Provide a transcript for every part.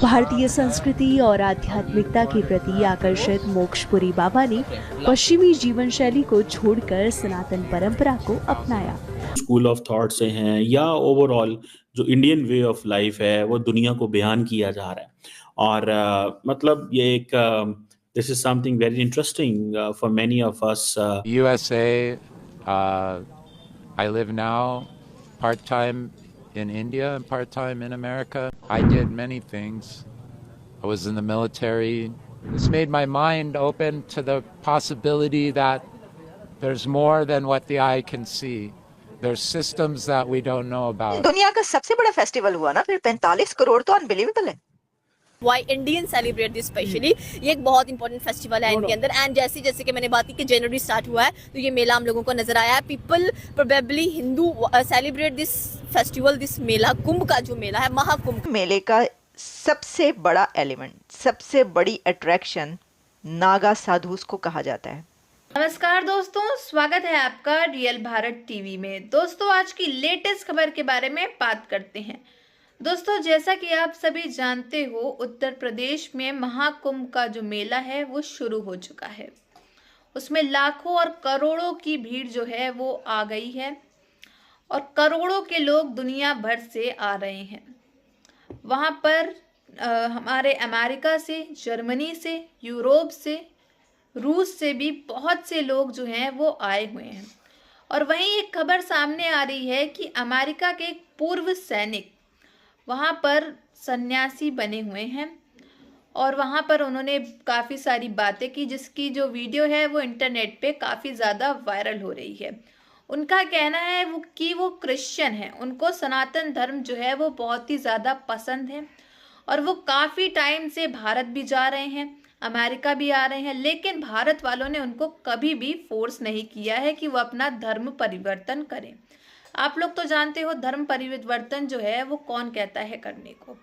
भारतीय संस्कृति और आध्यात्मिकता के प्रति आकर्षित मोक्षपुरी बाबा ने पश्चिमी जीवन शैली को छोड़कर सनातन परंपरा को अपनाया। स्कूल ऑफ थॉट से हैं या ओवरऑल जो इंडियन वे ऑफ लाइफ है वो दुनिया को बयान किया जा रहा है। और मतलब ये एक this is something very interesting for many of us. USA, I live now part-time in India and part-time in America. I did many things. I was in the military. This made my mind open to the possibility that there's more than what the eye can see. There's systems that we don't know about. दुनिया का सबसे बड़ा festival हुआ ना, फिर 45 करोड़ तो unbelievable है। Why Indians celebrate this specially? ये एक बहुत इंपॉर्टेंट फेस्टिवल है इनके अंदर। एंड जैसे कि मैंने बात की कि जनवरी स्टार्ट हुआ है तो ये मेला हम लोगों को नजर आया है। People probably Hindu celebrate this festival, this mela, Kumbh का जो मेला है, महाकुंभ। मेले का सबसे बड़ा एलिमेंट, सबसे बड़ी अट्रैक्शन नागा साधुस को कहा जाता है। नमस्कार दोस्तों, स्वागत है आपका रियल भारत टीवी में। दोस्तों, आज की लेटेस्ट खबर के बारे में बात करते हैं। दोस्तों, जैसा कि आप सभी जानते हो, उत्तर प्रदेश में महाकुंभ का जो मेला है वो शुरू हो चुका है। उसमें लाखों और करोड़ों की भीड़ जो है वो आ गई है और करोड़ों के लोग दुनिया भर से आ रहे हैं। वहाँ पर हमारे अमेरिका से, जर्मनी से, यूरोप से, रूस से भी बहुत से लोग जो हैं वो आए हुए हैं। और वहीं एक खबर सामने आ रही है कि अमेरिका के एक पूर्व सैनिक वहाँ पर सन्यासी बने हुए हैं और वहाँ पर उन्होंने काफ़ी सारी बातें की, जिसकी जो वीडियो है वो इंटरनेट पे काफ़ी ज़्यादा वायरल हो रही है। उनका कहना है कि वो क्रिश्चियन है, उनको सनातन धर्म जो है वो बहुत ही ज़्यादा पसंद है और वो काफ़ी टाइम से भारत भी जा रहे हैं, अमेरिका भी आ रहे हैं, लेकिन भारत वालों ने उनको कभी भी फोर्स नहीं किया है कि वो अपना धर्म परिवर्तन करें। आप लोग तो जानते हो धर्म परिवर्तन जो है वो कौन कहता है करने को।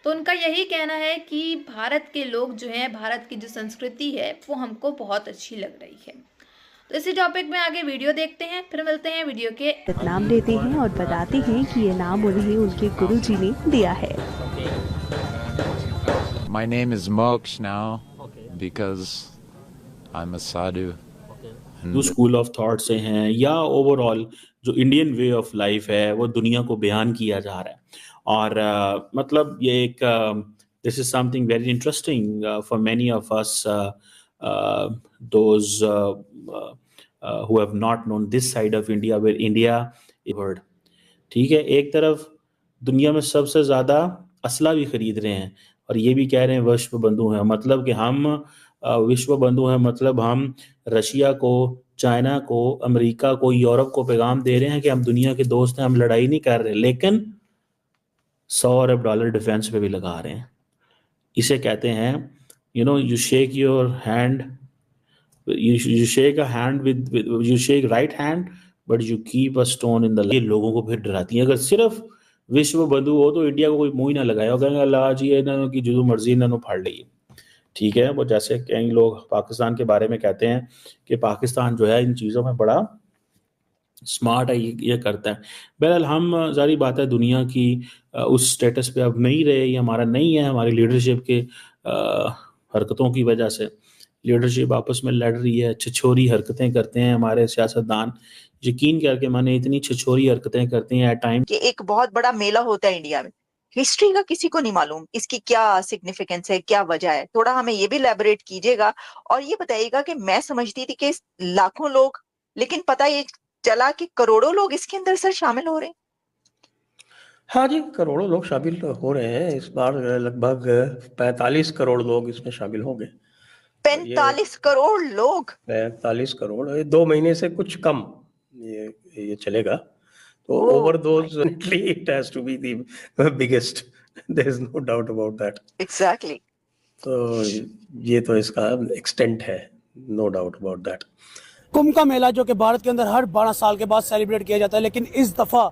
तो उनका यही कहना है कि भारत के लोग जो हैं, भारत की जो संस्कृति है वो हमको बहुत अच्छी लग रही है। तो इसी टॉपिक में आगे वीडियो देखते हैं, फिर मिलते हैं वीडियो के। नाम लेते हैं और बताते हैं कि ये नाम उन्हें उनके गुरुजी ने दिया है। My name is Moksha now because I'm a sadhu. जो स्कूल ऑफ थॉट से हैं या ओवरऑल जो इंडियन वे ऑफ लाइफ है वो दुनिया को बयान किया जा रहा है। और मतलब ये एक this is something very interesting for many of us those who have not known this side of India where India word. ठीक है, एक तरफ दुनिया में सबसे ज़्यादा असला भी खरीद रहे हैं और ये भी कह रहे हैं विश्व बंधु हैं। मतलब कि हम विश्व बंधु हैं, मतलब हम रशिया को, चाइना को, अमेरिका को, यूरोप को पैगाम दे रहे हैं कि हम दुनिया के दोस्त हैं, हम लड़ाई नहीं कर रहे, लेकिन $100 अरब डिफेंस पे भी लगा रहे हैं। इसे कहते हैं you shake your hand, you shake a hand with you shake right hand but you keep a stone in the. ये लोगों को फिर डराती है। अगर सिर्फ विश्व बंधु हो तो इंडिया को कोई मुंह ही ना लगाया, कहेंगे अल्लाह जी इन्होंने की जो मर्जी इन्होंने फाड़ ली। ठीक है, वो जैसे कई लोग पाकिस्तान के बारे में कहते हैं कि पाकिस्तान जो है इन चीज़ों में बड़ा स्मार्ट है, ये करता है। बहरहाल हम जारी बात है दुनिया की उस स्टेटस पे अब नहीं रहे, ये हमारा नहीं है। हमारी लीडरशिप के हरकतों की वजह से लीडरशिप आपस में लड़ रही है, छिछोरी हरकतें करते हैं हमारे सियासतदान। यकीन करके माने इतनी छिछोरी हरकतें करते हैं एट टाइम कि एक बहुत बड़ा मेला होता है इंडिया में, हिस्ट्री का किसी को नहीं मालूम, इसकी क्या सिग्निफिकेंस है, क्या वजह है। थोड़ा हमें ये भी एलैबोरेट कीजिएगा और ये बताइएगा कि मैं समझती थी कि लाखों लोग, लेकिन पता ये चला कि करोड़ों लोग इसके अंदर सर शामिल हो रहे हैं। हाँ जी, करोड़ों लोग शामिल हो रहे हैं। इस बार लगभग 45 करोड़ लोग इसमें शामिल होंगे। 45 करोड़ लोग, 45 करोड़, 2 महीने से कुछ कम ये चलेगा। तो over those it has to be the biggest, there is no doubt about that. Exactly. तो ये तो इसका एक्सटेंट है, no doubt about that. Kumbh का मेला जो कि भारत के अंदर हर 12 साल के बाद सेलिब्रेट किया जाता है, लेकिन इस दफा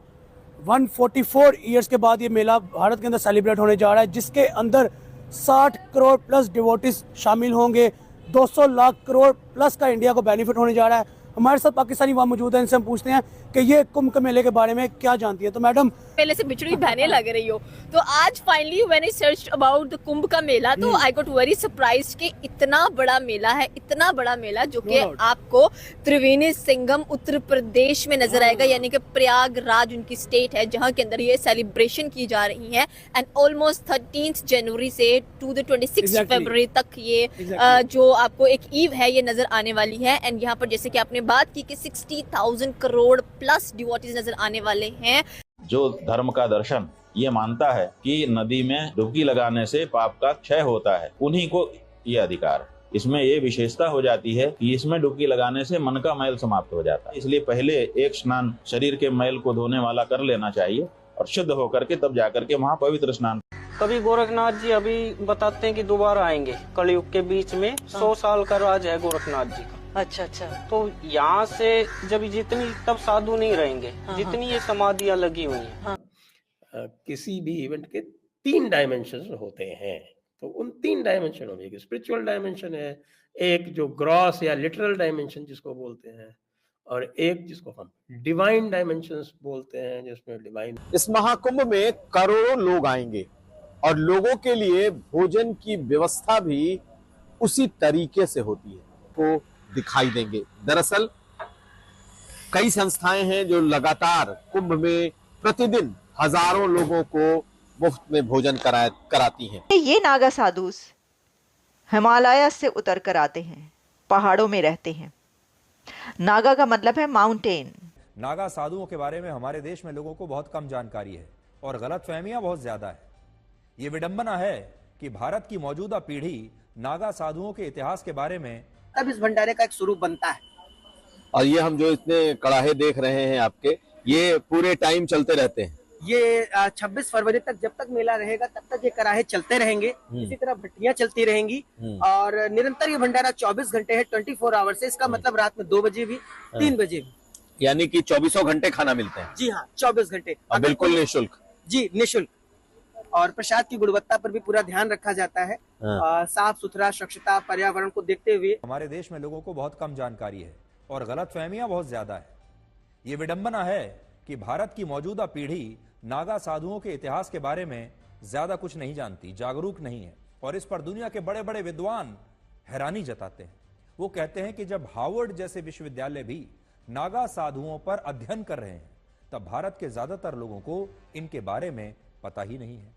144 ईयर्स के बाद ये मेला भारत के अंदर सेलिब्रेट होने जा रहा है, जिसके अंदर 60 करोड़ प्लस डिवोटीज शामिल होंगे। 200 लाख करोड़ प्लस का इंडिया को बेनिफिट होने जा रहा है। हमारे साथ पाकिस्तानी वहाँ मौजूद हैं, इनसे हम पूछते हैं कि ये कुंभ के मेले के बारे में क्या जानती है। तो मैडम, पहले से बिछड़ी बहने लग रही हो, तो आज finally when I search about the Kumbh का मेला, तो आई गॉट वेरी सरप्राइज्ड कि इतना बड़ा मेला है, इतना बड़ा मेला जो कि आपको त्रिवेणी संगम उत्तर प्रदेश में नजर आएगा, यानी कि प्रयागराज उनकी स्टेट है जहां के अंदर ये सेलिब्रेशन की जा रही है। एंड ऑलमोस्ट 13 जनवरी से टू द 26 फरवरी तक ये जो आपको एक ईव है ये नजर आने वाली है। एंड यहाँ पर जैसे कि आपने बात की कि 60,000 करोड़ प्लस डिवोटीज नजर आने वाले हैं। जो धर्म का दर्शन ये मानता है कि नदी में डुबकी लगाने से पाप का क्षय होता है, उन्हीं को ये अधिकार है। इसमें ये विशेषता हो जाती है कि इसमें डुबकी लगाने से मन का मैल समाप्त हो जाता है, इसलिए पहले एक स्नान शरीर के मैल को धोने वाला कर लेना चाहिए और शुद्ध होकर के तब जाकर के वहाँ पवित्र स्नान। कभी गोरखनाथ जी अभी बताते हैं कि दोबारा आएंगे कलयुग के बीच में, 100 साल का राज है गोरखनाथ जी का। अच्छा अच्छा। तो यहाँ से जब जितनी तब साधु नहीं रहेंगे, जितनी ये समाधियां लगी हुई हैं। किसी भी इवेंट के 3 डायमेंशन होते हैं, तो उन 3 डायमेंशनों में एक स्पिरिचुअल डायमेंशन है, एक जो ग्रॉस या लिटरल डायमेंशन जिसको बोलते हैं, और एक जिसको हम डिवाइन डायमेंशंस बोलते हैं, जिसमें डिवाइन। इस महाकुंभ में करोड़ों लोग आएंगे और लोगों के लिए भोजन की व्यवस्था भी उसी तरीके से होती है, को दिखाई देंगे। दरअसल कई संस्थाएं हैं जो लगातार कुंभ में प्रतिदिन हजारों लोगों को मुफ्त में भोजन कराती हैं। ये नागा साधुस हिमालय से उतर कर आते हैं, पहाड़ों में रहते हैं। नागा का मतलब है माउंटेन। नागा साधुओं के बारे में हमारे देश में लोगों को बहुत कम जानकारी है और गलतफहमियां बहुत ज्यादा है। ये विडंबना है कि भारत की मौजूदा पीढ़ी नागा साधुओं के इतिहास के बारे में तब इस भंडारे का एक स्वरूप बनता है। और ये हम जो इतने कड़ाहे देख रहे हैं आपके, ये पूरे टाइम चलते रहते हैं। ये 26 फरवरी तक जब तक मेला रहेगा तब तक ये कड़ाहे चलते रहेंगे, इसी तरह भट्टियां चलती रहेंगी और निरंतर ये भंडारा 24 घंटे है, 24 आवर्स से। इसका मतलब रात में 2 बजे भी, 3 बजे भी, यानी कि 24 घंटे खाना मिलते हैं। जी हाँ, 24 घंटे बिल्कुल निःशुल्क। जी निःशुल्क। और प्रसाद की गुणवत्ता पर भी पूरा ध्यान रखा जाता है। साफ सुथरा, स्वच्छता, पर्यावरण को देखते हुए। हमारे देश में लोगों को बहुत कम जानकारी है और गलतफहमियां बहुत ज्यादा है। ये विडंबना है कि भारत की मौजूदा पीढ़ी नागा साधुओं के इतिहास के बारे में ज्यादा कुछ नहीं जानती, जागरूक नहीं है, और इस पर दुनिया के बड़े बड़े विद्वान हैरानी जताते हैं। वो कहते हैं कि जब हार्वर्ड जैसे विश्वविद्यालय भी नागा साधुओं पर अध्ययन कर रहे हैं, तब भारत के ज्यादातर लोगों को इनके बारे में पता ही नहीं है।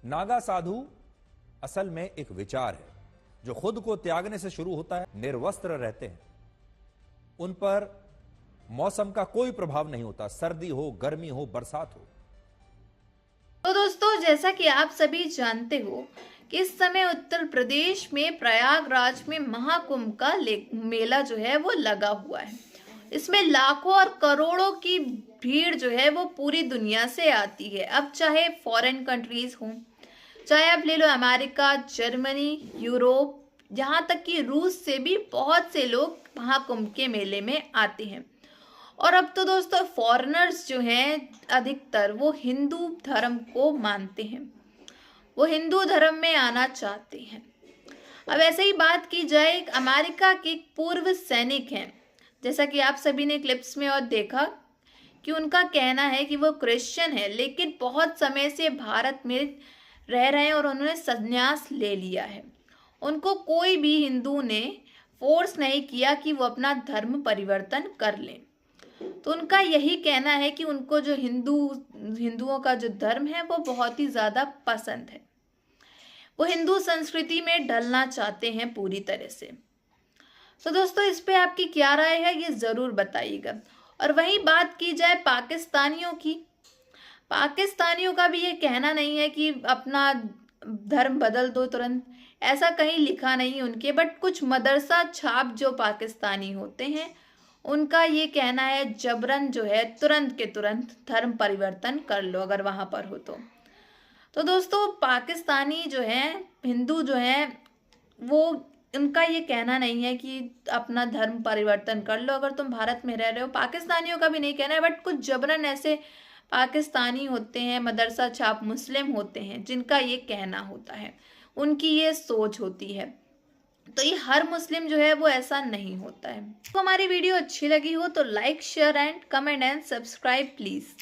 नागा साधु असल में एक विचार है जो खुद को त्यागने से शुरू होता है। निर्वस्त्र रहते हैं, उन पर मौसम का कोई प्रभाव नहीं होता, सर्दी हो, गर्मी हो, बरसात हो। तो दोस्तों, जैसा कि आप सभी जानते हो कि इस समय उत्तर प्रदेश में प्रयागराज में महाकुंभ का मेला जो है वो लगा हुआ है। इसमें लाखों और करोड़ों की भीड़ जो है वो पूरी दुनिया से आती है। अब चाहे फॉरेन कंट्रीज हों, चाहे आप ले लो अमेरिका, जर्मनी, यूरोप, यहाँ तक कि रूस से भी बहुत से लोग महाकुंभ के मेले में आते हैं। और अब तो दोस्तों फॉरेनर्स जो हैं अधिकतर वो हिंदू धर्म को मानते हैं, वो हिंदू धर्म में आना चाहते हैं। अब ऐसे ही बात की जाए, एक अमेरिका के पूर्व सैनिक हैं, जैसा कि आप सभी ने क्लिप्स में और देखा कि उनका कहना है कि वो क्रिश्चियन है, लेकिन बहुत समय से भारत में रह रहे हैं और उन्होंने संन्यास ले लिया है। उनको कोई भी हिंदू ने फोर्स नहीं किया कि वो अपना धर्म परिवर्तन कर लें। तो उनका यही कहना है कि उनको जो हिंदुओं का जो धर्म है वो बहुत ही ज़्यादा पसंद है, वो हिंदू संस्कृति में ढलना चाहते हैं पूरी तरह से। तो दोस्तों, इस पे आपकी क्या राय है ये ज़रूर बताइएगा। और वहीं बात की जाए पाकिस्तानियों की, पाकिस्तानियों का भी ये कहना नहीं है कि अपना धर्म बदल दो तुरंत, ऐसा कहीं लिखा नहीं उनके, बट कुछ मदरसा छाप जो पाकिस्तानी होते हैं उनका ये कहना है जबरन जो है तुरंत के तुरंत धर्म परिवर्तन कर लो अगर वहाँ पर हो तो दोस्तों पाकिस्तानी जो है, हिंदू जो है, वो उनका ये कहना नहीं है कि अपना धर्म परिवर्तन कर लो अगर तुम भारत में रह रहे हो। पाकिस्तानियों का भी नहीं कहना है, बट कुछ जबरन ऐसे पाकिस्तानी होते हैं, मदरसा छाप मुस्लिम होते हैं, जिनका ये कहना होता है, उनकी ये सोच होती है। तो ये हर मुस्लिम जो है वो ऐसा नहीं होता है। तो हमारी वीडियो अच्छी लगी हो तो like share and comment and subscribe please.